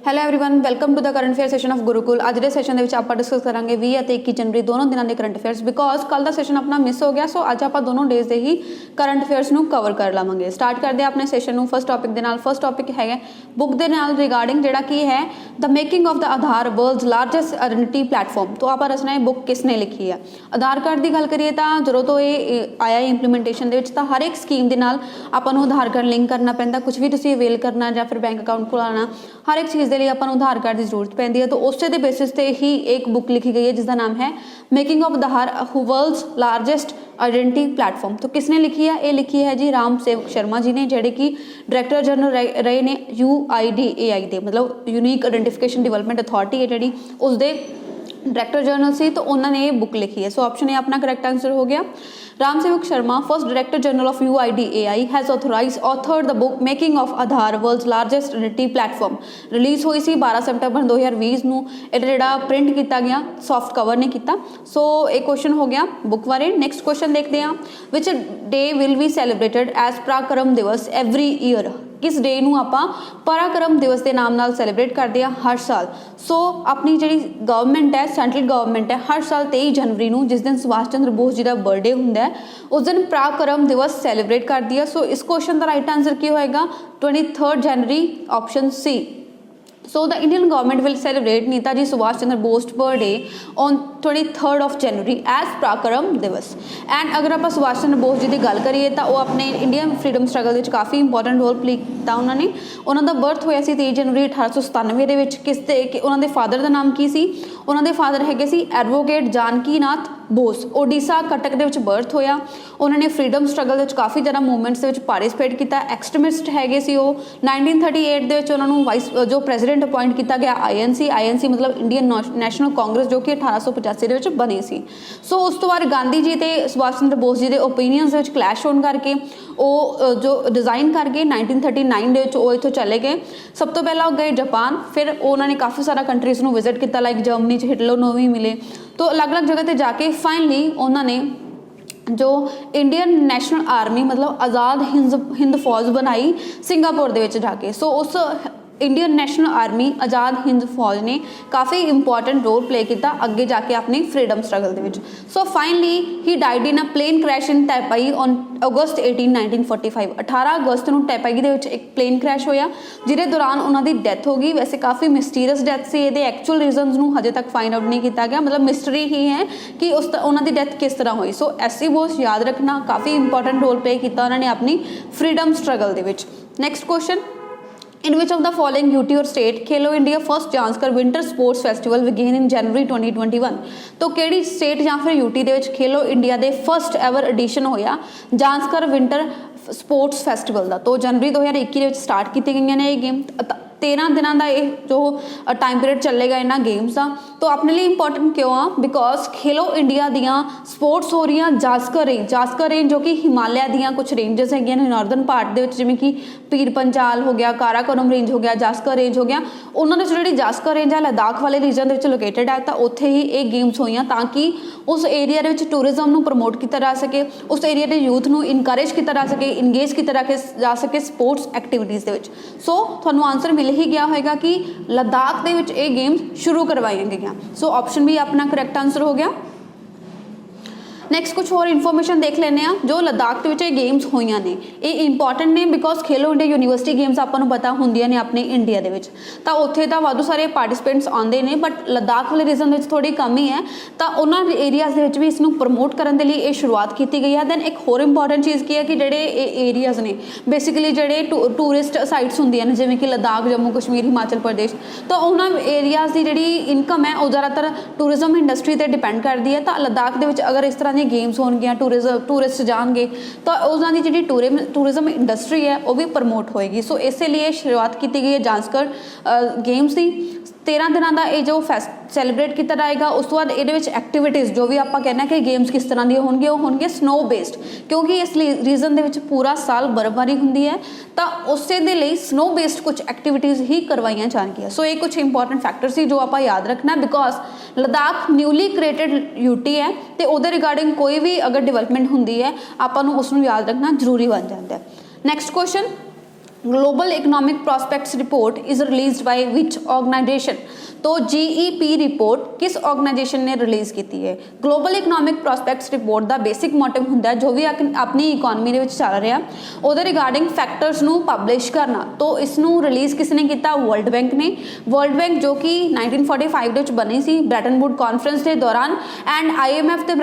Hello everyone welcome to the current affair session of Gurukul. ਅੱਜ ਦੇ session ਦੇ ਵਿੱਚ ਆਪਾਂ ਡਿਸਕਸ ਕਰਾਂਗੇ 20 ਅਤੇ 21 ਜਨਵਰੀ ਦੋਨੋਂ ਦਿਨਾਂ ਦੇ ਕਰੰਟ ਅਫੇਅਰਸ। ਬਿਕੋਜ਼ ਕੱਲ ਦਾ ਸੈਸ਼ਨ ਆਪਣਾ ਮਿਸ ਹੋ ਗਿਆ, ਸੋ ਅੱਜ ਆਪਾਂ ਦੋਨੋਂ ਡੇਜ਼ ਦੇ ਹੀ ਕਰੰਟ ਅਫੇਅਰਸ ਨੂੰ ਕਵਰ ਕਰ ਲਵਾਂਗੇ। ਸਟਾਰਟ ਕਰਦੇ ਹਾਂ ਆਪਣੇ ਸੈਸ਼ਨ ਨੂੰ ਫਸਟ ਟੌਪਿਕ ਦੇ ਨਾਲ। ਫਸਟ ਟੌਪਿਕ ਹੈਗਾ ਬੁੱਕ ਦੇ ਨਾਲ ਰਿਗਾਰਡਿੰਗ, ਜਿਹੜਾ ਕੀ ਹੈ the making of the Aadhaar world's largest identity platform. ਤੋਂ ਆਪਾਂ ਦੱਸਣਾ ਹੈ ਬੁੱਕ ਕਿਸ ਨੇ ਲਿਖੀ ਹੈ। ਆਧਾਰ ਕਾਰਡ ਦੀ ਗੱਲ ਕਰੀਏ ਤਾਂ ਜਦੋਂ ਤੋਂ ਇਹ ਆਇਆ ਇੰਪਲੀਮੈਂਟੇਸ਼ਨ ਦੇ ਵਿੱਚ ਤਾਂ ਹਰ ਇੱਕ ਸਕੀਮ ਦੇ ਨਾਲ ਆਪਾਂ ਨੂੰ ਆਧਾਰ ਕਾਰਡ ਲਿੰਕ ਕਰਨਾ ਪੈਂਦਾ। ਕੁਝ ਵੀ ਤੁਸੀਂ ਅਵੇਲ ਕਰਨਾ ਜਾਂ ਫਿਰ ਬੈਂਕ ਅਕਾਊਂਟ ਖੁਲਾਉਣਾ, ਹਰ ਇੱਕ ਚੀਜ਼ ਦੇ ਲਈ ਆਪਾਂ ਨੂੰ ਆਧਾਰ ਕਾਰਡ ਦੀ ਜ਼ਰੂਰਤ ਪੈਂਦੀ ਹੈ। ਤਾਂ ਉਸੇ ਦੇ ਬੇਸਿਸ ਤੇ ਹੀ ਇੱਕ ਬੁੱਕ ਲਿਖੀ ਗਈ ਹੈ ਜਿਸ ਦਾ ਨਾਮ ਹੈ making of Aadhaar world's largest identity platform. तो किसने लिखी है? ये लिखी है जी राम सेवक शर्मा जी ने, ਜਿਹੜੇ ਕਿ ਡਾਇਰੈਕਟਰ ਜਨਰਲ ਰਹੇ ਨੇ UIDAI ਦੇ, ਮਤਲਬ यूनिक ਆਇਡੈਂਟੀਫਿਕੇਸ਼ਨ ਡਿਵੈਲਪਮੈਂਟ ਅਥਾਰਟੀ ਹੈ ਜਿਹੜੀ, ਉਸਦੇ डायरेक्टर जनरल से। तो उन्होंने ये बुक लिखी है। सो ऑप्शन ए अपना करेक्ट आंसर हो गया। Ram Sewak Sharma, first director general of UIDAI, has authored the book making of Aadhaar world's largest identity platform. Release हुई सी 12 सितंबर 2020 ਨੂੰ। ਇਹ ਜਿਹੜਾ ਪ੍ਰਿੰਟ ਕੀਤਾ ਗਿਆ, ਸੌਫਟ ਕਵਰ ਨੇ ਕੀਤਾ। ਸੋ ਇਹ ਕੁਐਸਚਨ ਹੋ ਗਿਆ ਬੁੱਕ ਬਾਰੇ। ਨੈਕਸਟ ਕੁਐਸਚਨ ਦੇਖਦੇ ਹਾਂ, ਵਿਚ ਡੇ will be celebrated as Parakram ਦਿਵਸ ਐਵਰੀ ਈਅਰ। किस डे ਨੂੰ ਆਪਾਂ ਪਰਾਕਰਮ ਦਿਵਸ ਦੇ ਨਾਮ ਨਾਲ ਸੈਲੀਬ੍ਰੇਟ ਕਰਦੇ ਆ ਹਰ ਸਾਲ। ਸੋ ਆਪਣੀ ਜਿਹੜੀ ਗਵਰਨਮੈਂਟ ਹੈ, ਸੈਂਟਰਲ ਗਵਰਨਮੈਂਟ ਹੈ, ਹਰ ਸਾਲ 23 ਜਨਵਰੀ ਨੂੰ, ਜਿਸ ਦਿਨ ਸੁਭਾਸ਼ ਚੰਦਰ ਬੋਸ ਜੀ ਦਾ ਬਰਥਡੇ ਹੁੰਦਾ ਹੈ, ਉਸ ਦਿਨ ਪਰਾਕਰਮ ਦਿਵਸ ਸੈਲੀਬ੍ਰੇਟ ਕਰਦੀ ਹੈ। ਸੋ ਇਸ ਕੁਐਸਚਨ ਦਾ ਰਾਈਟ ਆਂਸਰ ਕੀ ਹੋਏਗਾ? 23 जनवरी, option C. So the Indian government will celebrate Netaji Subhash Chandra Bose birthday on 23rd of January as Prakaram Divas। And अगर आप सुभाष चंद्र बोस जी की गल करिए तो वो अपने इंडियन फ्रीडम स्ट्रगल में काफ़ी इंपॉर्टेंट रोल प्ले किया उन्होंने। उन्होंने बर्थ होया सी 23 जनवरी 1897 ਦੇ ਵਿੱਚ। किस ते उन्होंने फादर का नाम की सी? उन्होंने फादर है सी एडवोकेट जानकी नाथ बोस। ओडिशा कटक ਦੇ ਵਿੱਚ बर्थ होया। उन्होंने फ्रीडम स्ट्रगल ਵਿੱਚ काफ़ी ज़्यादा मूवमेंट्स ਦੇ ਵਿੱਚ पार्टिसिपेट किया। एक्सट्रीमिस्ट है सी वो। 1938 ਦੇ ਵਿੱਚ उन्होंने वाइस जो प्रेजिडेंट अपॉइंट किया गया INC मतलब इंडियन नैशनल कांग्रेस, जो कि 1885 ਦੇ ਵਿੱਚ ਬਣੀ ਸੀ। सो उस तो बाद गांधी जी ਤੇ सुभाष चंद्र बोस जी ਦੇ ओपीनियंस ਦੇ ਵਿੱਚ क्लैश होने करके वो जो डिज़ाइन कर गए 1939 ਦੇ ਵਿੱਚ ਉਹ ਇੱਥੋਂ ਚਲੇ ਗਏ। ਸਭ ਤੋਂ ਪਹਿਲਾਂ ਉਹ ਗਏ ਜਾਪਾਨ, ਫਿਰ ਉਹਨਾਂ ਨੇ ਕਾफ़ी ਸਾਰਾ ਕੰਟਰੀਜ਼ ਨੂੰ ਵਿਜ਼ਿਟ ਕੀਤਾ, ਲਾਈਕ ਜਰਮਨੀ 'ਚ ਹਿਟਲਰ ਨੂੰ ਵੀ ਮਿਲੇ। तो अलग अलग जगह पर जाके फाइनली उन्होंने जो इंडियन नैशनल आर्मी मतलब आज़ाद हिंद फौज बनाई सिंगापुर दे विच जाके। सो उस Indian national army Azad Hind फौज ने काफ़ी इंपॉर्टेंट रोल प्ले किया अगे जाके अपनी फ्रीडम स्ट्रगल दे विच। So finally he died in a plane crash in Taipei on August 18 1945। 18 अगस्त ਨੂੰ ਟੈਪਾਈ ਦੇ ਵਿੱਚ ਇੱਕ ਪਲੇਨ ਕ੍ਰੈਸ਼ ਹੋਇਆ, ਜਿਹਦੇ ਦੌਰਾਨ ਉਹਨਾਂ ਦੀ ਡੈਥ ਹੋ ਗਈ। ਵੈਸੇ ਕਾफ़ी ਮਿਸਟੀਰੀਅਸ ਡੈਥ ਸੀ। ਇਹਦੇ ਐਕਚੁਅਲ ਰੀਜ਼ਨਸ ਨੂੰ ਹਜੇ ਤੱਕ ਫਾਈਂਡ ਆਊਟ ਨਹੀਂ ਕੀਤਾ ਗਿਆ, ਮਤਲਬ ਮਿਸਟਰੀ ਹੀ ਹੈ ਕਿ ਉਹਨਾਂ ਦੀ ਡੈਥ ਕਿਸ ਤਰ੍ਹਾਂ ਹੋਈ। ਸੋ ਐਸਸੀ ਬੋਸ ਯਾਦ ਰੱਖਣਾ, ਕਾफ़ੀ ਇੰਪॉर्टेंट ਰੋਲ प्ले ਕੀਤਾ ਉਹਨਾਂ ਨੇ ਆਪਣੀ ਫਰੀडम स्ट्रगल ਦੇ ਵਿੱਚ। Next question, in which of the following UT or state Khelo India first Zanskar winter sports festival began in January 2021। तो किहड़ी स्टेट या फिर UT दे विच खेलो इंडिया दे फर्स्ट एवर एडिशन होया जांस्कर विंटर स्पोर्ट्स फैसटिवल का। तो जनवरी 2021 ਦੇ ਵਿੱਚ स्टार्ट की गई ने ये गेम। 13 ਦਿਨਾਂ ਦਾ ਇਹ ਜੋ ਟਾਈਮ ਪੀਰੀਅਡ ਚੱਲੇਗਾ ਇਹਨਾਂ ਗੇਮਸ ਦਾ। तो अपने लिए इंपॉर्टेंट क्यों आ? बिकॉज खेलो इंडिया दियाँ स्पोर्ट्स हो रही जास्कर रेंज जो कि हिमालय दियाँ कुछ रेंजेस है नॉर्दਰਨ पार्ट ਦੇ ਵਿੱਚ, ਜਿਵੇਂ ਕਿ ਪੀਰ पंजाल हो गया, काराकोरम रेंज हो गया, जास्कर रेंज हो गया। उन्होंने ਜਿਹੜੀ जास्कर रेंज है लद्दाख वाले रीजन ਦੇ ਵਿੱਚ लोकेटेड है। तो ਉੱਥੇ ਹੀ ਇਹ ਗੇਮਸ ਹੋਈਆਂ ਤਾਂ ਕਿ ਉਸ ਏਰੀਆ ਦੇ ਵਿੱਚ ਟੂਰਿਜ਼ਮ ਨੂੰ ਪ੍ਰਮੋਟ ਕੀਤਾ ਜਾ ਸਕੇ, ਉਸ ਏਰੀਆ ਦੇ ਯੂਥ ਨੂੰ ਇਨਕਰੇਜ ਕੀਤਾ ਜਾ ਸਕੇ, ਇੰਗੇਜ ਕੀਤਾ ਜਾ ਸਕੇ ਸਪੋਰਟਸ ਐਕਟੀਵਿਟੀਜ਼ ਦੇ ਵਿੱਚ। ਸੋ ਤੁਹਾਨੂੰ ਆਨਸਰ ਮਿਲ ਹੀ ਗਿਆ ਹੋਏਗਾ ਕਿ लद्दाख ਦੇ ਵਿੱਚ ਇਹ ਗੇਮਸ ਸ਼ੁਰੂ ਕਰਵਾਈਆਂ ਗਈਆਂ। सो ऑप्शन भी अपना करेक्ट आंसर हो गया। नैक्सट कुछ और इन्फॉर्मेशन देख लेने जो लद्दाख के गेम्स हुई ने, ये इंपॉर्टेंट ने because Khelo India university games आपको पता होंगे ने अपने इंडिया के। तो उत्थे तो वाधू सारे पार्टिसिपेंट्स आते हैं, बट लद्दाख वाले रीजन में थोड़ी कमी है। तो उन्होंने एरियाज़ भी इसनों प्रमोट करने के लिए ये शुरुआत की गई है। दैन एक होर इंपॉर्टेंट चीज़ की है कि जोड़े एरियाज़ ने बेसिकली जोड़े टूरिस्ट साइट्स होंगे ने, जिमें कि लद्दाख, जम्मू कश्मीर, हिमाचल प्रदेश। तो उन्होंने एरियाज़ की जी इनकम है वो ज़्यादातर टूरिज्म इंडस्ट्री से डिपेंड करती है। तो लद्दाख के अगर इस तरह गेम्स होंगे, टूरिस्ट जाएंगे, तो उन्होंने जी टूरिज्म इंडस्ट्री है वो भी प्रमोट होएगी। सो इसलिए शुरुआत की गई है जांस्कर गेम्स की। 13 दिनों का ये जो सैलीब्रेट किया जाएगा। उस तो बाद ये एक्टिविटीज़ जो भी आप कहना कि गेम्स किस तरह दी होंगे, वो होंगे स्नो बेस्ड, क्योंकि इस रीजन के पूरा साल बर्फबारी होंगी है। तो उस स्नो बेस्ड कुछ एक्टिविटीज़ ही करवाई जाएगी। सो ये कुछ इंपॉर्टेंट फैक्टर से जो आप याद रखना, because Ladakh newly created UT है। तो वो रिगार्डिंग कोई भी अगर डिवेलपमेंट होंगी है आपको उसमें याद रखना जरूरी बन जाता है। Next question, global economic prospects report is released by which organization. तो जीईपी रिपोर्ट किस ऑर्गेनाइजेशन ने रिलीज़ की है। ग्लोबल इकोनॉमिक प्रॉस्पेक्ट्स रिपोर्ट का बेसिक मोटिव होंगे जो भी अपनी इकोनॉमी के चल रहा वो रिगार्डिंग फैक्टर्स नू पब्लिश करना। तो इसनू रिलीज़ किसने किया, वर्ल्ड बैंक ने। वर्ल्ड बैंक जो कि 1945 के बनी सी ब्रैटन वुड कॉन्फ्रेंस के दौरान, एंड IMF ते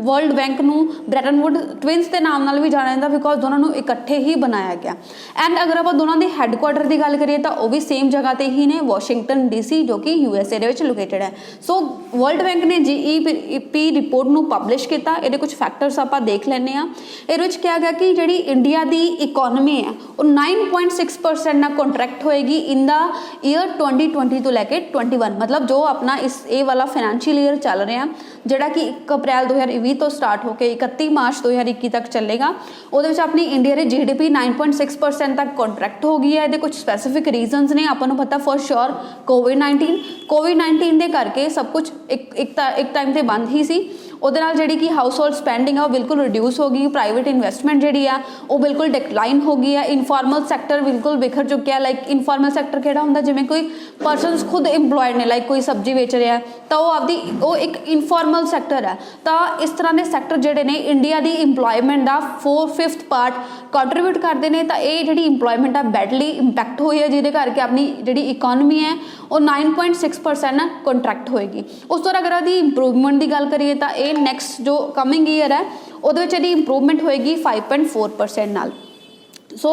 वर्ल्ड बैंक नू ब्रैटन वुड ट्विंस के नाम नाल भी जाना जाता बिकॉज दोनों इकट्ठे ही बनाया गया। एंड अगर आप दोनों के हैडकुआटर की गल करिए तो वह भी सेम जगह पर ही ने, वाशिंगटन DC जो कि USA ਦੇ ਵਿੱਚ ਲੋਕੇਟਡ ਹੈ। ਸੋ ਵਰਲਡ ਬੈਂਕ ਨੇ GEP ਰਿਪੋਰਟ ਨੂੰ ਪਬਲਿਸ਼ ਕੀਤਾ। ਇਹਦੇ ਕੁਝ ਫੈਕਟਰਸ ਆਪਾਂ ਦੇਖ ਲੈਂਦੇ ਆ। ਇਹਦੇ ਵਿੱਚ ਕਿਹਾ ਗਿਆ ਕਿ ਜਿਹੜੀ ਇੰਡੀਆ ਦੀ ਇਕਨੋਮੀ ਹੈ ਉਹ 9.6% ਨਾਲ ਕੰਟਰੈਕਟ ਹੋਏਗੀ ਇਨ ਦਾ ਈਅਰ 2020 ਤੋਂ ਲੈ ਕੇ 21, ਮਤਲਬ ਜੋ ਆਪਣਾ ਇਹ ਵਾਲਾ ਫਾਈਨੈਂਸ਼ੀਅਲ ਈਅਰ ਚੱਲ ਰਿਹਾ ਜਿਹੜਾ ਕਿ 1 ਅਪ੍ਰੈਲ 2020 ਤੋਂ ਸਟਾਰਟ ਹੋ ਕੇ 31 ਮਾਰਚ 2021 ਤੱਕ ਚੱਲੇਗਾ। ਉਹਦੇ ਵਿੱਚ ਆਪਣੀ ਇੰਡੀਆ ਦੀ GDP 9.6% ਤੱਕ ਕੰਟਰੈਕਟ ਹੋ ਗਈ ਹੈ। ਇਹਦੇ ਕੁਝ ਸਪੈਸੀਫਿਕ ਰੀਜ਼ਨਸ ਨੇ, ਆਪਾਂ ਨੂੰ ਪਤਾ ਫॉर श्योर कोविड-19 ਦੇ ਕਰਕੇ ਸਭ ਕੁਝ ਇੱਕ ਟਾਈਮ ਤੇ ਬੰਦ ਹੀ ਸੀ। ਉਹਦੇ ਨਾਲ ਜਿਹੜੀ ਕਿ ਹਾਊਸ ਹੋਲਡ ਸਪੈਂਡਿੰਗ ਆ ਉਹ ਬਿਲਕੁਲ ਰਿਡਿਊਸ ਹੋ ਗਈ। ਪ੍ਰਾਈਵੇਟ ਇਨਵੈਸਟਮੈਂਟ ਜਿਹੜੀ ਆ ਉਹ ਬਿਲਕੁਲ ਡਿਕਲਾਈਨ ਹੋ ਗਈ ਹੈ। ਇਨਫਾਰਮਲ ਸੈਕਟਰ ਬਿਲਕੁਲ ਬਿਖਰ ਚੁੱਕਿਆ। ਲਾਈਕ ਇਨਫਾਰਮਲ ਸੈਕਟਰ ਕਿਹੜਾ ਹੁੰਦਾ, ਜਿਵੇਂ ਕੋਈ ਪਰਸਨਸ ਖੁਦ ਇੰਪਲੋਇਡ ਨੇ, ਲਾਈਕ ਕੋਈ ਸਬਜ਼ੀ ਵੇਚ ਰਿਹਾ ਤਾਂ ਉਹ ਇੱਕ ਇਨਫਾਰਮਲ ਸੈਕਟਰ ਹੈ। ਤਾਂ ਇਸ ਤਰ੍ਹਾਂ ਦੇ ਸੈਕਟਰ ਜਿਹੜੇ ਨੇ ਇੰਡੀਆ ਦੀ ਇੰਪਲੋਇਮੈਂਟ ਦਾ 4/5 ਪਾਰਟ ਕੰਟਰੀਬਿਊਟ ਕਰਦੇ ਨੇ। ਤਾਂ ਇਹ ਜਿਹੜੀ ਇੰਪਲੋਇਮੈਂਟ ਆ ਬੈਡਲੀ ਇੰਪੈਕਟ ਹੋਈ ਹੈ, ਜਿਹਦੇ ਕਰਕੇ ਆਪਣੀ ਜਿਹੜੀ ਇਕਨੋਮੀ ਹੈ ਉਹ 9.6% ਨਾਲ ਕੰਟਰੈਕਟ ਹੋਏਗੀ। ਉਸ ਤੋਂ ਅਗਰ ਇਹਦੀ ਇੰਪਰੂਵਮੈਂਟ ਦੀ ਗੱਲ ਕਰੀਏ ਤਾਂ ਇਹ ਨੈਕਸਟ ਜੋ ਕਮਿੰਗ ਈਅਰ ਹੈ ਉਹਦੇ ਵਿੱਚ ਇਹਦੀ ਇੰਪਰੂਵਮੈਂਟ ਹੋਏਗੀ 5.4% ਨਾਲ। ਸੋ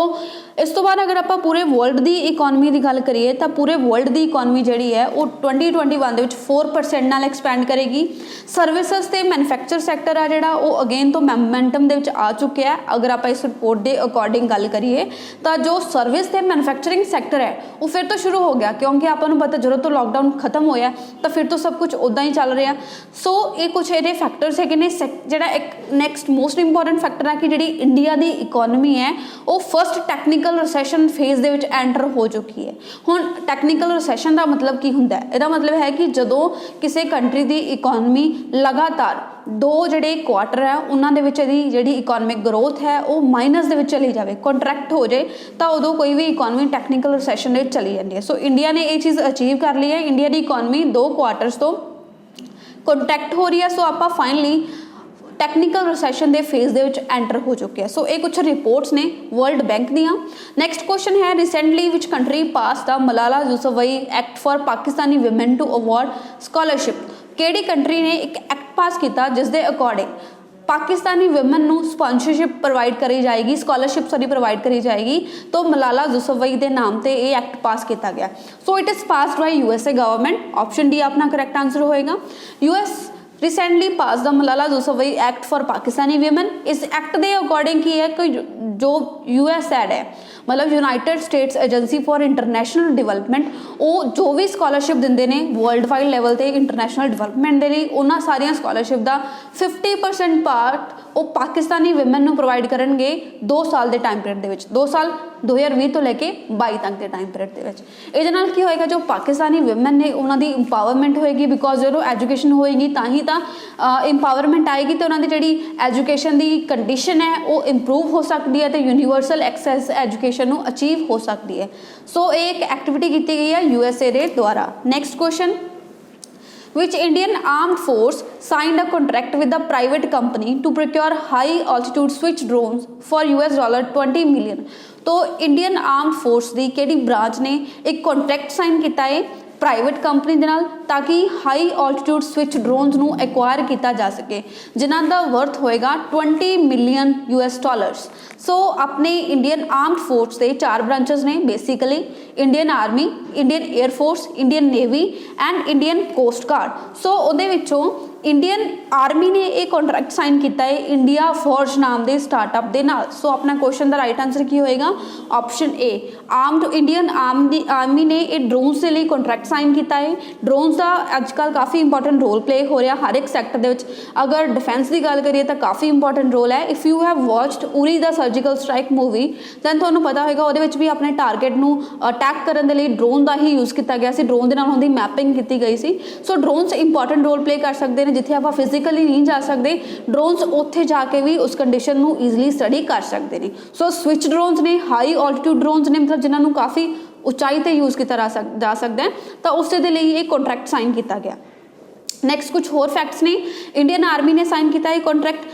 ਇਸ ਤੋਂ ਬਾਅਦ ਅਗਰ ਆਪਾਂ ਪੂਰੇ ਵਰਲਡ ਦੀ ਇਕਨੋਮੀ ਦੀ ਗੱਲ ਕਰੀਏ ਤਾਂ ਪੂਰੇ ਵਰਲਡ ਦੀ ਇਕਨੋਮੀ ਜਿਹੜੀ ਹੈ ਉਹ 2021 ਦੇ ਵਿੱਚ 4% ਨਾਲ ਐਕਸਪੈਂਡ ਕਰੇਗੀ। ਸਰਵਿਸਿਜ਼ ਤੇ ਮੈਨੂਫੈਕਚਰ ਸੈਕਟਰ ਆ ਜਿਹੜਾ ਉਹ ਅਗੇਨ ਤੋਂ ਮੋਮੈਂਟਮ ਦੇ ਵਿੱਚ ਆ ਚੁੱਕਿਆ ਹੈ। ਅਗਰ ਆਪਾਂ ਇਸ ਰਿਪੋਰਟ ਦੇ ਅਕੋਰਡਿੰਗ ਗੱਲ ਕਰੀਏ ਤਾਂ ਜੋ ਸਰਵਿਸ ਤੇ ਮੈਨੂਫੈਕਚਰਿੰਗ ਸੈਕਟਰ ਹੈ ਉਹ ਫਿਰ ਤੋਂ ਸ਼ੁਰੂ ਹੋ ਗਿਆ, ਕਿਉਂਕਿ ਆਪਾਂ ਨੂੰ ਪਤਾ ਜਦੋਂ ਤੋਂ ਲੋਕਡਾਊਨ ਖਤਮ ਹੋਇਆ ਤਾਂ ਫਿਰ ਤੋਂ ਸਭ ਕੁਝ ਉੱਦਾਂ ਹੀ ਚੱਲ ਰਿਹਾ। ਸੋ ਇਹ ਕੁਝ ਇਹਦੇ ਫੈਕਟਰਸ ਹੈਗੇ ਨੇ। ਜਿਹੜਾ ਇੱਕ ਨੈਕਸਟ ਮੋਸਟ ਇੰਪੋਰਟੈਂਟ ਫੈਕਟਰ ਹੈ ਕਿ ਜਿਹੜੀ ਇੰਡੀਆ ਦੀ ਇਕਨੋਮੀ ਹੈ ਉਹ ਫਸਟ ਟੈਕਨੀਕਲ ਰਿਸੈਸ਼ਨ ਫੇਜ਼ ਦੇ ਵਿੱਚ ਐਂਟਰ ਹੋ ਚੁੱਕੀ ਹੈ। ਹੁਣ ਟੈਕਨੀਕਲ ਰਿਸੈਸ਼ਨ ਦਾ ਮਤਲਬ ਕੀ ਹੁੰਦਾ ਹੈ? ਇਹਦਾ ਮਤਲਬ ਹੈ ਕਿ ਜਦੋਂ ਕਿਸੇ ਕੰਟਰੀ ਦੀ ਇਕਨੋਮੀ ਲਗਾਤਾਰ 2 ਜਿਹੜੇ ਕੁਆਟਰ ਹੈ ਉਹਨਾਂ ਦੇ ਵਿੱਚ ਇਹਦੀ ਜਿਹੜੀ ਇਕਨੋਮਿਕ ਗਰੋਥ ਹੈ ਉਹ ਮਾਈਨਸ ਦੇ ਵਿੱਚ ਚਲੀ ਜਾਵੇ, ਕੰਟਰੈਕਟ ਹੋ ਜਾਏ, ਤਾਂ ਉਦੋਂ ਕੋਈ ਵੀ ਇਕਨੋਮੀ ਟੈਕਨੀਕਲ ਰਿਸੈਸ਼ਨ ਦੇ ਵਿੱਚ ਚਲੀ ਜਾਂਦੀ ਹੈ। ਸੋ ਇੰਡੀਆ ਨੇ ਇਹ ਚੀਜ਼ ਅਚੀਵ ਕਰ ਲਈ ਹੈ। ਇੰਡੀਆ ਦੀ ਇਕਨੋਮੀ 2 ਕੁਆਟਰਸ ਤੋਂ ਕੰਟਰੈਕਟ ਹੋ ਰਹੀ ਹੈ। ਸੋ ਆਪਾਂ ਫਾਈਨਲੀ ਟੈਕਨੀਕਲ ਰਿਸੈਸ਼ਨ ਦੇ ਫੇਜ਼ ਦੇ ਵਿੱਚ ਐਂਟਰ ਹੋ ਚੁੱਕੇ ਆ। ਸੋ ਇਹ ਕੁਝ ਰਿਪੋਰਟਸ ਨੇ ਵਰਲਡ ਬੈਂਕ ਦੀਆਂ। ਨੈਕਸਟ ਕੁਐਸਚਨ ਹੈ, ਰੀਸੈਂਟਲੀ ਵਿਚ ਕੰਟਰੀ ਪਾਸ ਦਾ Malala Yousafzai act for Pakistani women to award scholarship. ਕਿਹੜੀ ਕੰਟਰੀ ਨੇ ਇੱਕ ਐਕਟ ਪਾਸ ਕੀਤਾ ਜਿਸ ਦੇ ਅਕੋਰਡਿੰਗ पाकिस्तानी विमेन ਨੂੰ स्पॉन्सरशिप प्रोवाइड करी जाएगी, स्कॉलरशिप प्रोवाइड करी जाएगी। तो मलाला यूसुफज़ई के नाम से ये एक्ट पास किया गया। So it is passed by USA government. Option D अपना करैक्ट आंसर होएगा। US recently pass the Malala Yousafzai act for Pakistani women. इस एक्ट के अकॉर्डिंग की है कि जो USAID है, मतलब United States agency for international development, वो जो भी स्कॉलरशिप देंगे ने वर्ल्ड वाइड लैवल पर इंटरनेशनल डिवेलपमेंट के लिए उन्होंने सारिया स्कॉलरशिप का 50% पार्ट वो पाकिस्तानी विमेन को प्रोवाइड करेंगे 2 साल के टाइम पीरियड के। 2 साल 2020 तो लैके 22 तक के टाइम पीरियड के ये की होएगा, जो पाकिस्तानी विमेन ने उन्होंने इंपावरमेंट होएगी। बिकॉज जो एजुकेशन होएगी तो ही तो इंपावरमेंट आएगी, तो उन्होंने जी एजुकेशन की कंडीशन है वो इंप्रूव हो सकती है, तो यूनीवर्सल एक्सैस एजुकेशन अचीव हो सकती है। सो एक एक्टिविटी की गई है USA के द्वारा। Next question, which Indian armed force signed a contract with a private company to procure high altitude switch drones for $20 million। तो इंडियन आर्म्ड फोर्स की किहड़ी ब्रांच ने एक कॉन्ट्रैक्ट साइन किया है प्राइवेट कंपनी के नाल, ताकि हाई ऑल्टीट्यूड स्विच ड्रोन्स नू एक्वायर किया जा सके, जिन्हां दा वर्थ होएगा $20 मिलियन। सो अपने इंडियन आर्म्ड फोर्स के 4 ब्रांचेस ने basically, Indian army, Indian air force, Indian navy and Indian coast guard. So उहदे विचों इंडियन आर्मी ने एक कॉन्ट्रैक्ट साइन किया है इंडिया फोर्ज नाम के स्टार्टअप के नाल। सो अपना क्वेश्चन का राइट आंसर की होएगा? Option A, armed Indian army ने एक ड्रोन्स के लिए कॉन्ट्रैक्ट साइन किया है। ड्रोन्स का अजकल काफ़ी इंपॉर्टेंट रोल प्ले हो रहा हर एक सैक्टर के। अगर डिफेंस की गल करिए तो काफ़ी इंपॉर्टेंट रोल है। If you have watched Uri the surgical strike movie then तुहानूं पता होगा वो भी अपने टारगेट नूं अटैक करने के लिए ड्रोन का ही यूज़ किया गया सी, ड्रोन के नाल उहदी मैपिंग की गई सी। सो ड्रोन्स इंपॉर्टेंट रोल प्ले कर सकते हैं ਨੇ ਜਿੱਥੇ ਆਪਾਂ ਫਿਜ਼ੀਕਲੀ ਨਹੀਂ ਜਾ ਸਕਦੇ, ਡਰੋਨਸ ਉੱਥੇ ਜਾ ਕੇ ਵੀ ਉਸ ਕੰਡੀਸ਼ਨ ਨੂੰ ਈਜ਼ੀਲੀ ਸਟੱਡੀ ਕਰ ਸਕਦੇ ਨੇ। ਸੋ ਸਵਿਚ ਡਰੋਨਸ ਨੇ, ਹਾਈ ਆਲਟੀਟਿਊਡ ਡਰੋਨਸ ਨੇ, ਮਤਲਬ ਜਿਨ੍ਹਾਂ ਨੂੰ ਕਾਫੀ ਉਚਾਈ ਤੇ ਯੂਜ਼ ਕੀਤਾ ਜਾ ਸਕਦਾ ਹੈ, ਤਾਂ ਉਸੇ ਦੇ ਲਈ ਇਹ ਕੰਟਰੈਕਟ ਸਾਈਨ ਕੀਤਾ ਗਿਆ। ਨੈਕਸਟ ਕੁਝ ਹੋਰ ਫੈਕਟਸ ਨੇ। ਇੰਡੀਅਨ ਆਰਮੀ ਨੇ ਸਾਈਨ ਕੀਤਾ ਇਹ ਕੰਟਰੈਕਟ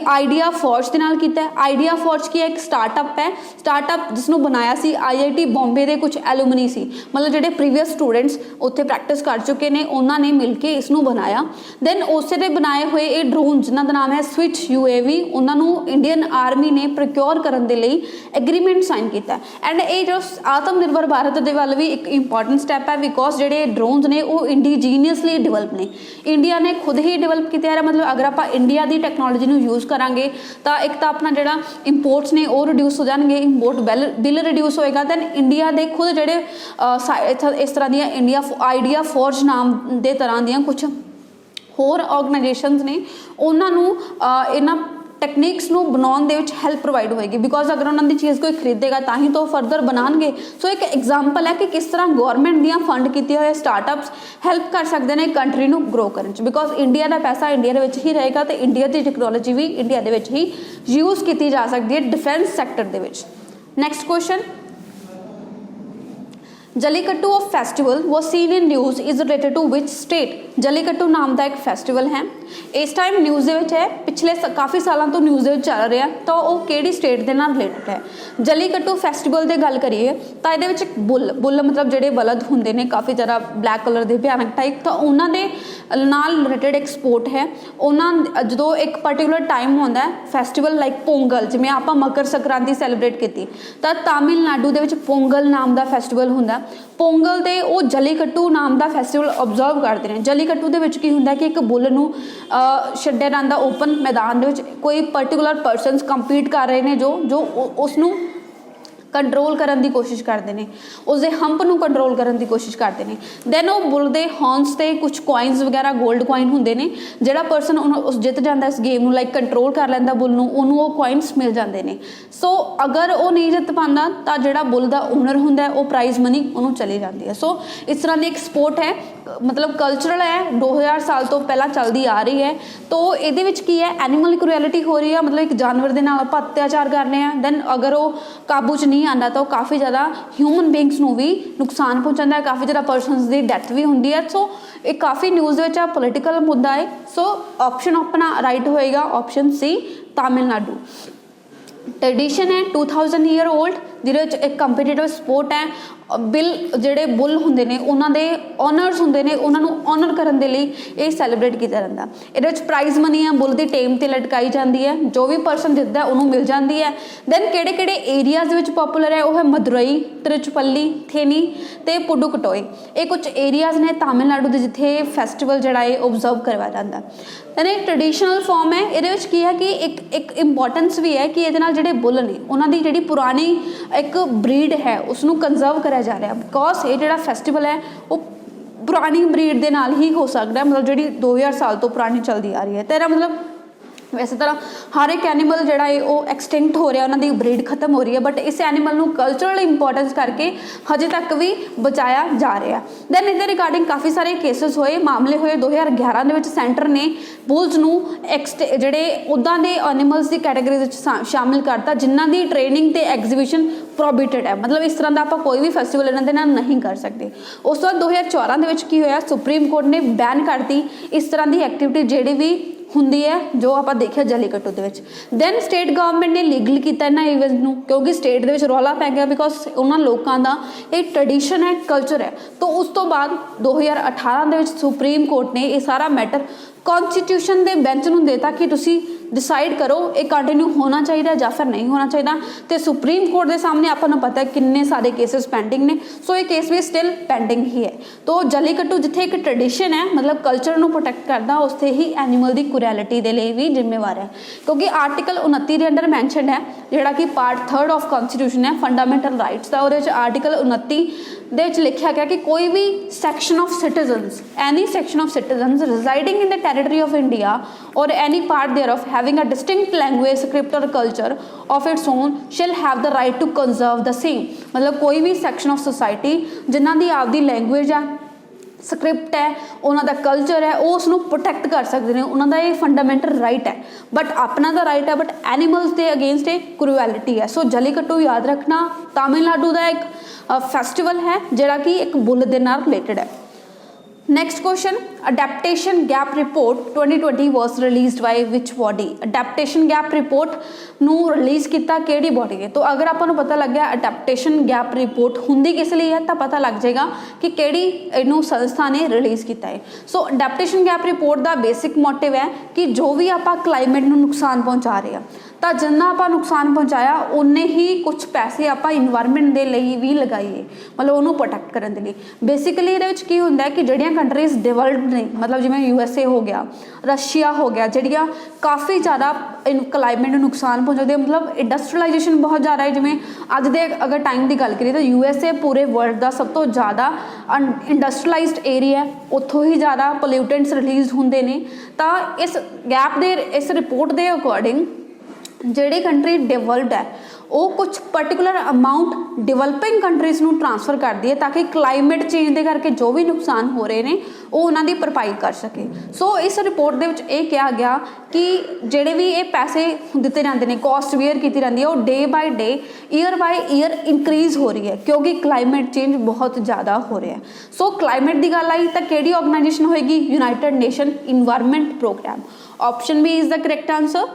ਆਈਡੀਆ ਫੋਰਜ ਦੇ ਨਾਲ ਕੀਤਾ ਹੈ। ਆਈਡੀਆ ਫੋਰਜ ਕੀ ਹੈ? ਇੱਕ ਸਟਾਰਟਅਪ ਹੈ, ਸਟਾਰਟਅਪ ਜਿਸ ਨੂੰ ਬਣਾਇਆ ਸੀ IIT ਬੰਬੇ ਦੇ ਕੁਝ ਐਲੂਮਨੀ ਸੀ, ਮਤਲਬ ਜਿਹੜੇ ਪ੍ਰੀਵੀਅਸ ਸਟੂਡੈਂਟਸ ਉੱਥੇ ਪ੍ਰੈਕਟਿਸ ਕਰ ਚੁੱਕੇ ਨੇ, ਉਹਨਾਂ ਨੇ ਮਿਲ ਕੇ ਇਸ ਨੂੰ ਬਣਾਇਆ। ਦੈਨ ਉਸੇ ਦੇ ਬਣਾਏ ਹੋਏ ਇਹ ਡਰੋਨ ਜਿਨ੍ਹਾਂ ਦਾ ਨਾਮ ਹੈ ਸਵਿਚ UAV, ਉਹਨਾਂ ਨੂੰ ਇੰਡੀਅਨ ਆਰਮੀ ਨੇ ਪ੍ਰੋਕਿਓਰ ਕਰਨ ਦੇ ਲਈ ਐਗਰੀਮੈਂਟ ਸਾਈਨ ਕੀਤਾ। ਐਂਡ ਇਹ ਜੋ ਆਤਮ ਨਿਰਭਰ ਭਾਰਤ ਦੇ ਵੱਲ ਵੀ ਇੱਕ ਇੰਪੋਰਟੈਂਟ ਸਟੈਪ ਹੈ, ਬਿਕੋਜ਼ ਜਿਹੜੇ ਡਰੋਨਸ ਨੇ ਉਹ ਇੰਡੀਜੀਨੀਅਸਲੀ ਡਿਵੈਲਪ ਨੇ, ਇੰਡੀਆ ਨੇ ਖੁਦ ਹੀ ਡਿਵੈਲਪ ਕੀਤੇ ਆ। ਮਤਲਬ ਅਗਰ ਆਪਾਂ ਇੰਡੀਆ ਦੀ ਟੈਕਨੋਲੋਜੀ ਨੂੰ यूज़ करांगे तो एक तो अपना जोड़ा इंपोर्ट्स ने वो रिड्यूस हो जाएंगे, इंपोर्ट बिल रिड्यूस होएगा। दैन इंडिया के खुद जोड़े इस तरह दी इंडिया आइडिया फॉर्ज नाम के तरह दी कुछ होर ऑर्गेनाइजेशनस ने, उन्होंने इन्हां टैक्नीक्स ਨੂੰ ਬਣਾਉਣ ਦੇ ਵਿੱਚ ਹੈਲਪ ਪ੍ਰੋਵਾਈਡ ਹੋਏਗੀ, ਬਿਕੋਜ਼ ਅਗਰ ਉਹਨਾਂ ਦੀ ਚੀਜ਼ ਕੋਈ ਖਰੀਦੇਗਾ ਤਾਂ ਹੀ ਤਾਂ ਉਹ ਫਰਦਰ ਬਣਾਉਣਗੇ। ਸੋ ਇੱਕ ਐਗਜ਼ਾਮਪਲ ਹੈ ਕਿ ਕਿਸ ਤਰ੍ਹਾਂ ਗਵਰਨਮੈਂਟ ਦੀਆਂ ਫੰਡ ਕੀਤੇ ਹੋਏ ਸਟਾਰਟਅਪਸ ਹੈਲਪ ਕਰ ਸਕਦੇ ਨੇ ਕੰਟਰੀ ਨੂੰ ਗਰੋ ਕਰਨ 'ਚ, ਬਿਕੋਜ਼ ਇੰਡੀਆ ਦਾ ਪੈਸਾ ਇੰਡੀਆ ਦੇ ਵਿੱਚ ਹੀ ਰਹੇਗਾ ਤੇ ਇੰਡੀਆ ਦੀ ਟੈਕਨੋਲੋਜੀ ਵੀ ਇੰਡੀਆ ਦੇ ਵਿੱਚ ਹੀ ਯੂਜ਼ ਕੀਤੀ ਜਾ ਸਕਦੀ ਹੈ ਡਿਫੈਂਸ ਸੈਕਟਰ ਦੇ ਵਿੱਚ। Next question, Jallikattu of festival वो seen in news is related to which state? Jallikattu नाम का एक फेस्टिवल है, इस टाइम न्यूज़ है, पिछले काफ़ी सालों तो न्यूज़ चल रहा है, तो वो किहड़ी स्टेट के नाल रिलेटेड है। जलीकट्टू फेस्टिवल की गल करिए तो ये बुल मतलब जोड़े बलद होंगे ने काफ़ी ज़्यादा ब्लैक कलर के भयानक टाइप, तो उन्होंने नाल रिलेटेड एक स्पोर्ट है। उन्होंने जो एक पर्टिकुलर टाइम होता है फेस्टिवल लाइक पोंगल, जिवें आपां मकर संक्रांति सैलीब्रेट की, तो तमिलनाडु दे विच पोंगल नाम का फेस्टिवल होंदा। पोंगल दे वो जलीकट्टू नाम का फेस्टिवल ऑबजर्व करते हैं। जलीकट्टू दे विच की हुंदा कि एक बुल नूं छड्डिया जांदा ओपन मैदान दे विच, कोई पर्टिकुलर परसनस कंपीट कर रहे हैं जो उसनूं कंट्रोल करने की कोशिश करते हैं, उसके हंप नूं कंट्रोल करने की कोशिश करते हैं। दैन वो बुल के हॉर्नस से कुछ कॉइनस वगैरह गोल्ड कॉइन होंगे ने, जिहड़ा परसन उस जित जाता इस गेम नूं लाइक कंट्रोल कर लैंदा बुल नूं, उहनूं वो कॉइनस मिल जाते हैं। सो अगर वो नहीं जित पाता तो जिहड़ा बुल का ओनर हुंदा वो प्राइज़ मनी उन्होंने चली जाती है। सो इस तरह की एक स्पोर्ट है, मतलब कल्चरल है, 2000 साल तो पहला चलती आ रही है। तो ये की है एनीमल क्रूएलिटी हो रही है, मतलब एक जानवर के नाल आपां अत्याचार कर रहे हैं। दैन अगर वो काबू च नहीं आंदा तो काफ़ी ज़्यादा ह्यूमन बींग्स नूं भी नुकसान पहुँचाता है, काफ़ी ज़्यादा परसनस की डेथ भी होंगी है। सो एक काफ़ी न्यूज़ में पोलिटिकल मुद्दा है। सो ऑप्शन अपना राइट होएगा ऑप्शन सी तमिलनाडु। ट्रेडिशन है 2000 ईयर ओल्ड, जिहदे एक कंपीटिटिव स्पोर्ट है। बिल जिहड़े बुल हुंदे ने उन्हां दे ऑनर्स हुंदे ने, उन्हां नूं ऑनर करन दे लई ये सैलीब्रेट कीता जांदा। इहदे विच प्राइज़ मनी है बुल दी टेम ते लटकाई जांदी है, जो भी परसन जितदा है उन्होंने मिल जाती है। दैन किहड़े-किहड़े एरियाज़ विच पॉपुलर है, वो है मदुरई, तिरुचपल्ली, थेनी ते पुडुकटोई। ये कुछ एरियाज़ ने तमिलनाडु दे जिथे फेस्टिवल जिहड़ा है ऑबजर्व करवाया जाता। दैन एक ट्रेडिशनल फॉर्म है, इहदे विच की है कि एक इंपॉर्टेंस भी है कि इहदे नाल जिहड़े बुल ने उन्हां दी जिहड़ी पुरानी एक ब्रीड है उसनूं कंजर्व कराया जा रहा है, बिकॉज ये जिहड़ा फेस्टिवल है वो पुरानी ब्रीड के नाल ही हो सकता है, मतलब जिहड़ी 2000 साल तो पुरानी चलती आ रही है। तेरा मतलब वैसे तरह हर एक एनीमल जोड़ा है वो एक्सटिंक्ट हो रहा है, उन्होंने ब्रीड खत्म हो रही है, बट इस एनीमल को कल्चरल इंपॉर्टेंस करके हजे तक भी बचाया जा रहा है। दैन इसके रिगार्डिंग काफ़ी सारे केसेस होए, मामले होए 2011 के सेंटर ने बुल्स नूं जिहड़े उदां दे एनीमल्स की कैटेगरी शामिल करता जिन्हां दी ट्रेनिंग ते एग्जीबिशन प्रोहिबिटेड है, मतलब इस तरह का आप कोई भी फेस्टिवल इन्हां दे नाल नहीं कर सकते। उस तो बाद 2014 की होया सुप्रीम कोर्ट ने बैन करती इस तरह की एक्टिविटी जिहड़ी भी हुंदी है जो आप देखिए जलीकट्टू दे विच। दैन स्टेट गवर्नमेंट ने लीगल किया इन्हां इवेंट नूं, क्योंकि स्टेट दे विच रौला पै गया, बिकॉज उन्हां लोकां दा एक ट्रेडिशन है, कल्चर है। तो उस तो बाद 2018 दे विच सुप्रीम कोर्ट ने यह सारा मैटर कॉन्स्टिट्यूशन के बेंच नूं देता कि तुसी डिसाइड करो ये कंटिन्यू होना चाहिए या फिर नहीं होना चाहिए। तो सुप्रीम कोर्ट के सामने आपको पता है किन्ने सारे केसेस पेंडिंग ने, सो ये केस भी स्टिल पेंडिंग ही है। तो जलीकट्टू जिथे एक ट्रेडिशन है, मतलब कल्चर को प्रोटेक्ट करता, उससे ही एनीमल की क्रूएलिटी के लिए भी जिम्मेवार है, क्योंकि आर्टिकल 29 के अंडर मैंशन है जोड़ा कि पार्ट 3 ऑफ कॉन्स्टिट्यूशन है फंडामेंटल राइट्स का। और आर्टिकल 29 लिखा गया कि कोई भी section of citizens, any section of citizens residing in the territory of India और any part thereof having a distinct language, script or culture of its own shall have the right to conserve the same। मतलब कोई भी section of society जिन्हां दी आपदी language आ, script ਹੈ, ਉਹਨਾਂ ਦਾ culture ਹੈ, ਉਹ ਉਸ ਨੂੰ ਪ੍ਰੋਟੈਕਟ ਕਰ ਸਕਦੇ ਨੇ, ਉਹਨਾਂ ਦਾ ਇਹ ਫੰਡਾਮੈਂਟਲ ਰਾਈਟ ਹੈ। ਬਟ ਆਪਣਾ ਦਾ ਰਾਈਟ ਹੈ, ਬਟ ਐਨੀਮਲਸ ਦੇ ਅਗੇਂਸਟ ਇਹ ਕਰੂਐਲਿਟੀ ਹੈ। ਸੋ ਜਲੀਕੱਟੂ ਯਾਦ ਰੱਖਣਾ ਤਾਮਿਲਨਾਡੂ ਦਾ ਇੱਕ ਫੈਸਟੀਵਲ ਹੈ ਜਿਹੜਾ ਕਿ ਇੱਕ ਬੁੱਲ ਦੇ ਨਾਲ ਰਿਲੇਟਡ ਹੈ। Next question, adaptation gap report 2020 was released by which body? Adaptation gap report नू रिलीज़ किया किहड़ी बॉडी है? तो अगर आपां नू पता लग गया अडेप्टेशन गैप रिपोर्ट हुंदी किस लिए है तो पता लग जाएगा कि किहड़ी इहनू संस्था ने रिलीज़ किया है। सो अडेप्टेशन गैप रिपोर्ट का बेसिक मोटिव है कि जो भी आपां क्लाइमेट नू नुकसान पहुँचा रहे हैं तो जिन्ना आपां नुकसान पहुँचाया उन्ने ही कुछ पैसे आपां इन्वायरमेंट के लिए भी लगाइए, मतलब उन्होंने प्रोटैक्ट करने के लिए। बेसिकली ये की होंदा है कि जिहड़ियां कंट्रीज़ डिवेल्प्ड ने, मतलब जिवें USA हो गया, रशिया हो गया, जिहड़ियां काफ़ी ज़्यादा क्लाइमेट नूं नुकसान पहुँचाते, मतलब इंडस्ट्रियलाइजेशन बहुत ज़्यादा है। जिवें अज दे अगर टाइम की गल करिए तो USA पूरे वर्ल्ड का सब तो ज़्यादा इंडस्ट्रियलाइज्ड एरिया है, उत्थों ही ज़्यादा पोल्यूटेंट्स रिलीज़ होंदे ने। तो इस गैप दे इस रिपोर्ट के अकॉर्डिंग जिहड़ी कंट्री डिवेल्प्ड है वो कुछ पर्टिकुलर अमाउंट डिवेलपिंग कंट्रीज़ नूं ट्रांसफर करती है ताकि क्लाइमेट चेंज के करके जो भी नुकसान हो रहे हैं वो उन्होंने भरपाई कर सके। सो इस रिपोर्ट के विच ये कहा गया कि जिहड़े भी ये पैसे दिते जाते हैं, कॉस्ट वेयर की रहती है, वो day by day year by year increase हो रही है क्योंकि क्लाइमेट चेंज बहुत ज़्यादा हो रहा है। सो क्लाइमेट की गल आई तो किहड़ी ऑर्गेनाइजेशन होएगी? United Nation Environment Programme. Option B is the correct answer.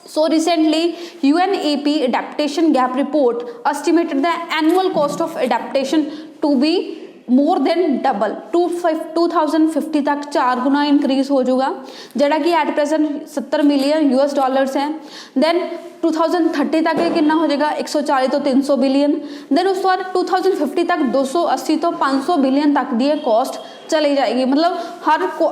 So recently, UNEP adaptation gap report estimated the annual cost of adaptation to be more than double 2050 तक 4 गुना इंक्रीज हो जाएगा, जड़ा कि एट प्रेजेंट $70 मिलियन है। Then 2030 तक ये कितना हो जाएगा? 140 तो 300 बिलियन। दैन उस बाद 2050 तक 280 तो 500 बिलियन तक की कॉस्ट चली जाएगी, मतलब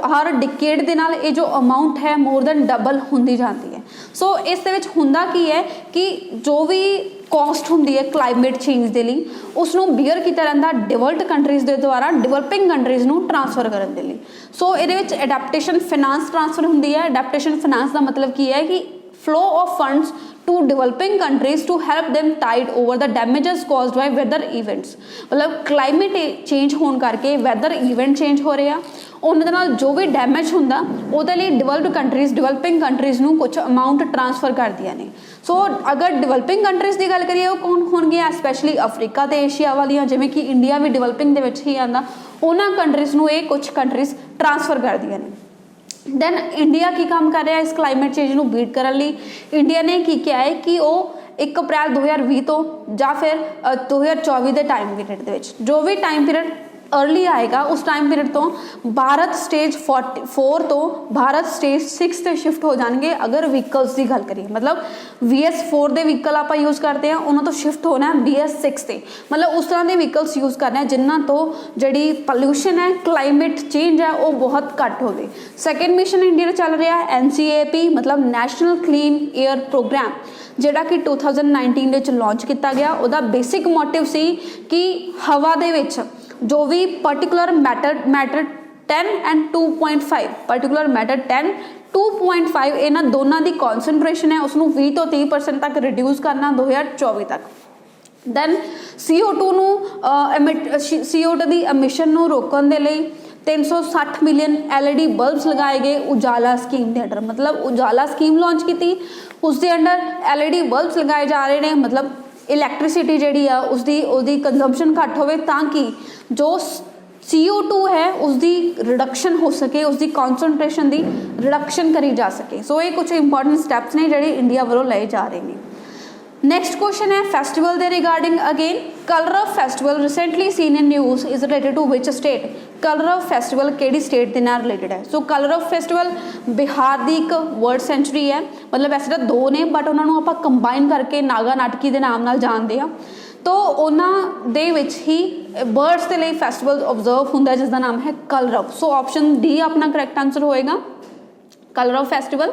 हर डिकेड के नाल ये जो अमाउंट है मोर दैन डबल होंदी जाती है। सो इस दे विच हुंदा की है कि जो भी कॉस्ट होंदी है क्लाइमेट चेंज के लिए उसनों बीयर किया जाता डिवेल्प्ड कंट्रीज़ के द्वारा डिवेलपिंग कंट्रीज़ नूं ट्रांसफर करने के लिए। सो ये एडेप्टेशन फिनांस ट्रांसफर होंदी है। एडेप्टेशन फिनांस का मतलब की है कि flow of funds to developing countries to help them tide over the damages caused by weather events, मतलब क्लाइमेट चेंज होने करके वैदर इवेंट चेंज हो रहे हैं, उन्होंने नाल जो भी डैमेज होंदा उहदे लई डिवेल्प्ड कंट्रीज़ डिवेलपिंग कंट्रीज़ नूं कुछ अमाउंट ट्रांसफर कर दिया ने। सो अगर डिवेलपिंग कंट्रीज़ की गल करिए वो कौन होणगियां? स्पैशली अफ्रीका ते एशिया वालियां, जिवें कि इंडिया भी डिवेलपिंग दे विच ही आंदा, उन्हां कंट्रीज़ नूं ये कुछ कंट्रीज़ ट्रांसफर कर दिया ने। दैन इंडिया की काम कर रहा है इस क्लाइमेट चेंज को बीट करने लिए? इंडिया ने की किया है कि वो 1 अप्रैल 2020 तो या फिर 2024 के टाइम पीरियड के जो भी टाइम पीरियड अर्ली आएगा उस टाइम पीरियड तो भारत स्टेज 4 तो भारत स्टेज 6 से शिफ्ट हो जाएंगे। अगर व्हीकल्स की गल करिए, मतलब BS4 के व्हीकल आप यूज़ करते हैं उन्होंने तो शिफ्ट होना है BS6 से, मतलब उस तरह के व्हीकल्स यूज़ करने हैं जिन्होंने तो जी पोल्यूशन है क्लाइमेट चेंज है वो बहुत घट हो। सैकेंड मिशन इंडिया में चल रहा है NCAP, मतलब नैशनल क्लीन एयर प्रोग्राम, जिहड़ा कि 2019 में लॉन्च किया गया। उसका बेसिक मोटिव सी कि हवा दे विच जो भी particular matter 10 and 2.5 particular matter 10 2.5 इन्हां दोनों की कॉन्सनट्रेशन है उसनूं 20 तो 30% तक रिड्यूस करना 2024 तक। दैन CO2 की एमिशन नूं रोकण दे लई 360 मिलियन LED बल्ब्स लगाए गए उजाला स्कीम के अंडर, मतलब उजाला स्कीम लॉन्च की उसके अंडर LED बल्ब्स लगाए जा रहे हैं, मतलब इलैक्ट्रिसिटी जी उसकी कंजम्पशन घट हो ताकि जो CO2 है उसकी रिडक्शन हो सके, उसकी कॉन्सनट्रेशन की रिडक्शन करी जा सके। सो ये कुछ इंपॉर्टेंट स्टैप्स ने जिहड़े इंडिया वालों लाए जा रहे हैं। नेक्स्ट क्वेश्चन है फेस्टिवल के regarding again, colour of festival recently seen in news is related to which state? Colour of festival किहड़ी स्टेट के नाल रिलेटेड है? So colour of festival Bihar की एक वर्ड सेंचुरी है, मतलब वैसे तो 2 ने बट उन्होंने आप कंबाइन करके नागा नाटकी के नाम नाल जानते हैं। तो उन्होंने दे विच ही बर्ड्स के लिए फेस्टिवल ऑब्जर्व होंदा जिसका नाम है कलरव। सो ऑप्शन डी अपना करैक्ट आंसर होएगा, कलरव फेस्टिवल।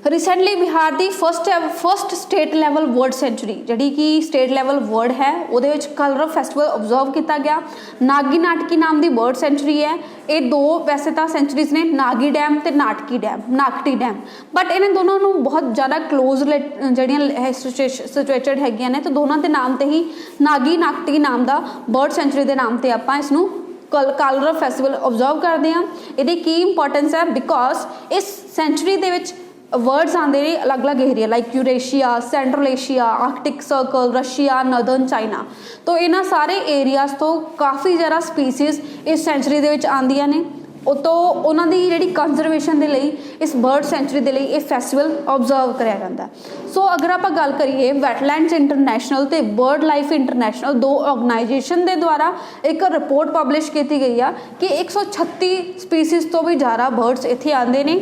रिसेंटली बिहार की first state level bird sanctuary जी कि स्टेट लैवल वर्ड है वो कलरव फैसटिवल ऑब्जर्व किया गया। नागी नाटकी नाम की बर्ड सेंचुरी है। ये दो वैसे तो सेंचुरीज ने नागी डैम तो नागटी डैम बट इन्हें दोनों को बहुत ज़्यादा क्लोज जड़ियाँ सिचुएटेड हैगियां ने तो दोनों के नाम से ही नागी नागटी नाम का बर्ड सेंचुरी के नाम से आप इसनों कलरव फैसटिवल ऑब्जर्व करते हैं। ये की इंपॉर्टेंस है बिकॉज इस सेंचुरी के वर्ड्स आते हैं अलग अलग area like Eurasia, central Asia, Arctic circle, Russia, northern China. तो इन्ह सारे एरियाज तो काफ़ी ज़्यादा स्पीसीज इस सेंचुरी के आंदियां ने तो उन्होंने जी कंजरवेशन के लिए इस बर्ड सेंचुरी के लिए फैसटिवल ऑब्जर्व कराया जाता है। सो अगर आप गल करिए वैटलैंड्स इंटरनेशनल तो बर्ड लाइफ इंटरनेशनल दो ऑर्गेनाइजेशन के द्वारा एक रिपोर्ट पब्लिश की गई है कि 136 स्पीसीज तो भी ज़्यादा बर्ड्स इत्थे आते हैं।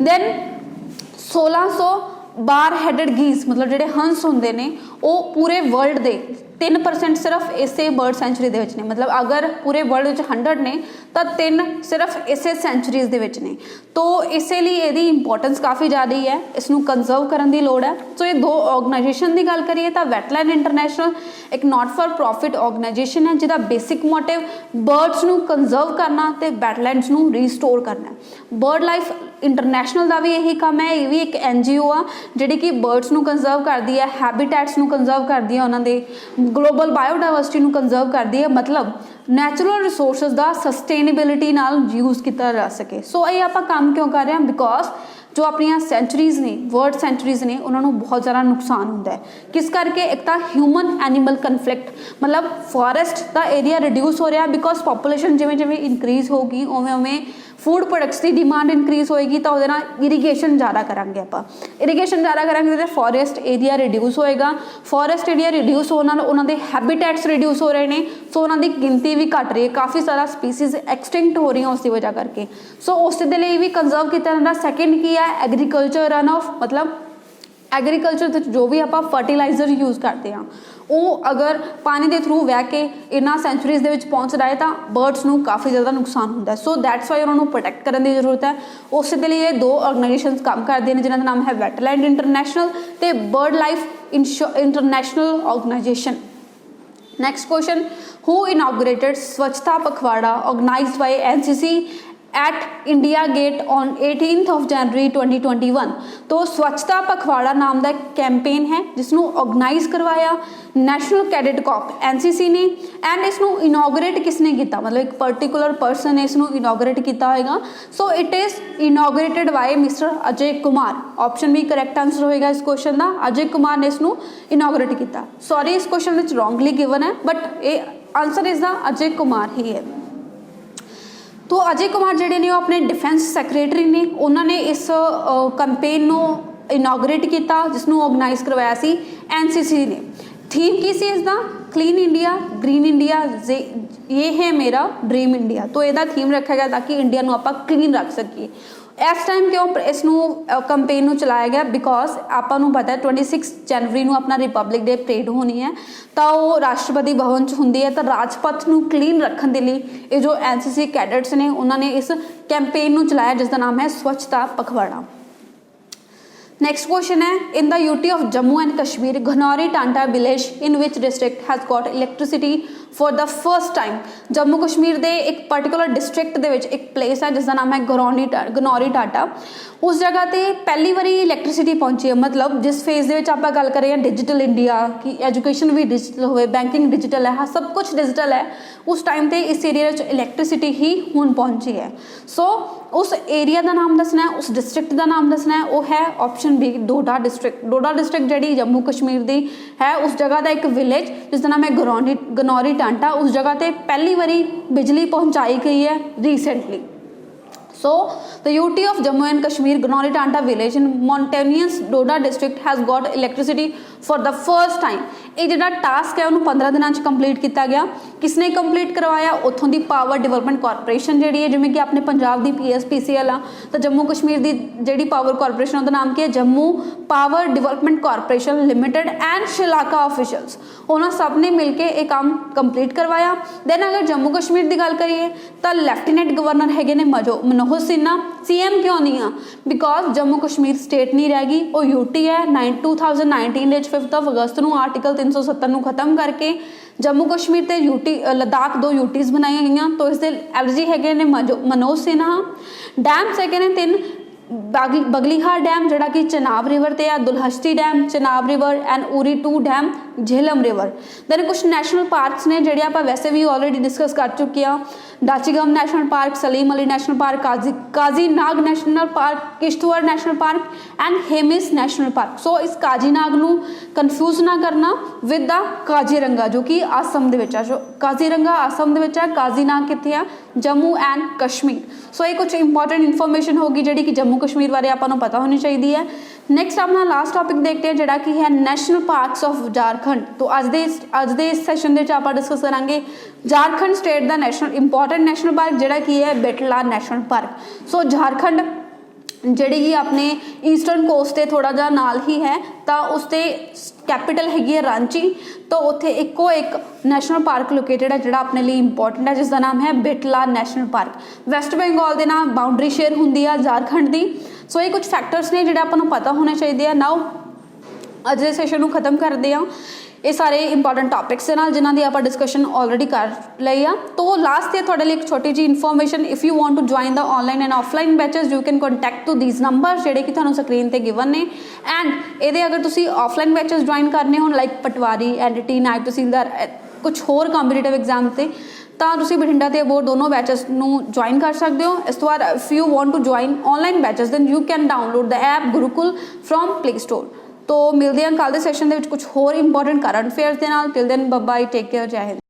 दैन 1600 बार हैडेड गीस मतलब जोड़े हंस होंगे ने वो पूरे वर्ल्ड के 3% सिर्फ इसे बर्ड सेंचुरी के ने मतलब अगर पूरे वर्ल्ड 100 ने तो 3 सिर्फ इसे सेंचुरीज के ने। तो इसलिए यदी इंपॉर्टेंस काफ़ी ज़्यादा है, इसनों कंजर्व करने की लड़ है। सो ये दो ऑर्गेनाइजेशन की गल करिए तो वैटलैंड इंटरनेशनल एक नॉट फॉर प्रॉफिट ऑर्गेनाइजेशन है जिसका बेसिक मोटिव बर्ड्स नू कंजर्व करना तो वैटलैंड्स नू रीस्टोर करना। बर्ड लाइफ इंटरनेशनल का भी यही काम है। ये भी एक NGO आ जी कि बर्ड्स नू कंजर्व करती है, हैबिटेट्स नू कंजर्व करती है, उन्होंने ग्लोबल बायोडाइवर्सिटी नू कंजर्व करती है मतलब नैचुरल रिसोर्सिस का सस्टेनेबिलिटी नाल यूज़ किया जा सके। सो ये आप काम क्यों कर रहे हैं बिकॉज जो अपन सेंचुरीज ने वर्ड सेंचुरीज ने उन्होंने बहुत ज़्यादा नुकसान होता है। किस करके एक तो ह्यूमन एनीमल कन्फ्लिक्ट मतलब फॉरेस्ट का एरिया रिड्यूस हो रहा बिकॉज पॉपूलेशन जिमें जिमें इनक्रीज होगी उवें उवें फूड प्रोडक्ट्स की डिमांड इनक्रीज होएगी तो इरीगेशन ज़्यादा करांगे आप इरीगेशन ज़्यादा करांगे तो फॉरेस्ट एरिया रिड्यूस होएगा। फॉरेस्ट एरिया रिड्यूस होने उन्होंने हैबिटेट्स रिड्यूस हो रहे हैं। सो उन्होंने गिनती भी घट रही है, काफ़ी सारा स्पीसीज एक्सटिंक्ट हो रही हैं उसकी वजह करके। सो उस लिए भी कंजर्व किया जाता। सैकेंड की है एग्रीकल्चर रन ऑफ मतलब एग्रीकल्चर जो भी आप फर्टिलाइजर यूज़ करते हैं वो अगर पानी के थ्रू वह के इन्होंने सेंचुरीज के पहुँच रहा है तो बर्ड्स को काफ़ी ज़्यादा नुकसान होता है। सो दैट्स वाई उन्होंने प्रोटेक्ट करने की जरूरत है। उस लिए दो ऑर्गेनाइजेशन काम करते हैं जिन्होंने नाम है वैटलैंड इंटरनेशनल तो bird life international organization. Next question who inaugurated Swachhta Pakhwada organized by NCC at India Gate on 18 January 2021। तो स्वच्छता पखवाड़ा नाम का कैंपेन है जिसनों ऑर्गेनाइज करवाया नैशनल कैडेट कॉप NCC ने एंड इसनों इनॉग्रेट किसने किया मतलब एक पर्टिकुलर पर्सन ने इसनों इनॉग्रेट किया होगा। So it is inaugurated by mister Ajay Kumar. Option B correct answer होएगा इस क्वेश्चन का। अजय कुमार ने इसनों इनॉग्रेट किया। सॉरी इस क्वेश्चन में रॉन्गली गिवन है बट ये answer is the Ajay Kumar ही है। तो अजय कुमार जिहड़े ने अपने डिफेंस सैक्रटरी ने उन्होंने इस कैंपेन को इनॉग्रेट किया जिसनों ऑर्गेनाइज करवाया सी NCC ने। थीम की सी इसका क्लीन इंडिया ग्रीन इंडिया ये है मेरा ड्रीम इंडिया। तो यदा थीम रखा गया ताकि इंडिया को आप क्लीन रख सकीए। इस टाइम क्यों इस कैंपेन को चलाया गया बिकॉज आपको पता है 26 जनवरी को अपना रिपब्लिक डे परेड होनी है तो वो राष्ट्रपति भवन च होंगी है तो राजपथ को क्लीन रखने के लिए ये जो NCC कैडेट्स ने उन्होंने इस कैंपेन को चलाया जिसका नाम है स्वच्छता पखवाड़ा। नेक्स्ट क्वेश्चन है in the UT of Jammu and Kashmir Ghanouri Tanta village in which district has got electricity for the first time. Jammu Kashmir के एक पर्टिकुलर डिस्ट्रिक्ट के एक प्लेस है जिसका नाम है घनौरी टाटा। उस जगह पर पहली बारी इलैक्ट्रिसिटी पहुंची है मतलब जिस फेज के आप गल करें डिजिटल इंडिया की एजुकेशन भी डिजिटल हो बैंकिंग डिजिटल है सब कुछ डिजिटल है उस टाइम पर इस एरिया इलैक्ट्रिसिटी ही हुण पहुंची है। सो उस एरिया का नाम दसना है उस डिस्ट्रिक्ट का नाम दसना है वो है ऑप्शन बी डोडा डिस्ट्रिक्ट। डोडा डिस्ट्रिक्ट जी जम्मू कश्मीर की है उस जगह का एक विलेज जिसका नाम है घनौरी टांटा। उस जगह पर पहली बारी बिजली पहुँचाई गई है recently. So the UT of Jammu and Kashmir Gnori Tanta village in mountainous Doda district has got electricity for the first time। ये जो टास्क है उन्होंने 15 दिनों कंप्लीट किया गया। किसने कंप्लीट करवाया उतों की पावर डिवेलपमेंट कॉरपोरेशन जी है जिमें कि अपने पंजाब की PSPCL आ तो जम्मू कश्मीर की जी पावर कॉरपोरेशन उसका नाम क्या है Jammu power development corporation limited and Shilaka officials, उन्होंने सब ने मिलकर ये काम कंप्लीट करवाया। दैन अगर जम्मू कश्मीर की गल करिए तो लैफ्टीनेंट गवर्नर है ने मनोहर सिन्हा। CM क्यों नहीं आ? बिकॉज जम्मू कश्मीर स्टेट नहीं रहेगी, वो यूटी है। 2019 5 अगस्त को आर्टिकल 370 खत्म करके जम्मू कश्मीर ते यूटी लद्दाख 2 यूटीज बनाई गई। तो इसके एलजी है ने मनोज सिन्हा। डैम्स है ने 3 बगलीहार डैम जोड़ा कि चनाब रिवर ते Dulhasti dam Chenab river and Uri 2 dam Jhelum river. Then कुछ नैशनल पार्क्स ने जोड़े आप वैसे भी ऑलरेडी डिस्कस कर चुके हैं। Dachigam national park, Salim Ali national park, Kazinag national park, Kishtwar national park and Hemis national park. So इस काजीनाग नू कन्फ्यूज ना करना विद द काजीरंगा जो कि आसम दे विच है। सो काजीरंगा आसम दे विच है, काजीनाग कित्थे है? जम्मू एंड कश्मीर। सो ये कुछ इंपॉर्टेंट इन्फॉर्मेशन होगी जी कि जम्मू कश्मीर बारे आपको पता होनी चाहिए है। नैक्सट अपना लास्ट टॉपिक देखते हैं जोड़ा कि है नैशनल पार्क्स ऑफ झारखंड। तो अज दे इस सैशन आप डिस्कस करेंगे झारखंड स्टेट का नैशनल इंपॉर्टेंट नैशनल पार्क जोड़ा कि है बेटला नैशनल पार्क। सो झारखंड जी अपने ईस्टर्न कोस्ट से थोड़ा जा नाल ही है, तो उसके कैपिटल हैगी है रांची। तो उत्थे इको एक नैशनल पार्क लोकेटेड है जोड़ा अपने लिए इंपॉर्टेंट है, जिसका नाम है बेटला नैशनल पार्क। वैस्ट बंगाल के नाम बाउंड्री शेयर होंगी है झारखंड की। सो ये कुछ फैक्टर्स ने जोड़े आपको पता होने चाहिए। नाउ अज के सैशन को खत्म करते हैं ये सारे इंपॉर्टेंट टॉपिक्स के नाल जिन्हों की आप डिस्कशन ऑलरेडी कर ली आ। तो लास्ट है थोड़े लिए एक छोटी जी information, if you want to join the online and offline batches you can contact to these number जोड़े कि तुहानू स्क्रीन पर गिवन ने। एंड ये अगर तुसी ऑफलाइन बैचेस ज्वाइन करने हो लाइक पटवारी, एडिटी, नायब तहसीलदार, कुछ होर कॉम्पीटिटिव एग्जाम से, तो तुसी बठिंडा ते अबोहर दोनों बैचेस नू ज्वाइन कर सकते हो। इस तो बाद if you want to join online batches then you can download the app Gurukul from Play Store. तो मिलते हैं कल के सैशन के कुछ होर इंपॉर्टेंट करंट अफेयर्स के नाल। Till then bye bye, take care, जय हिंद।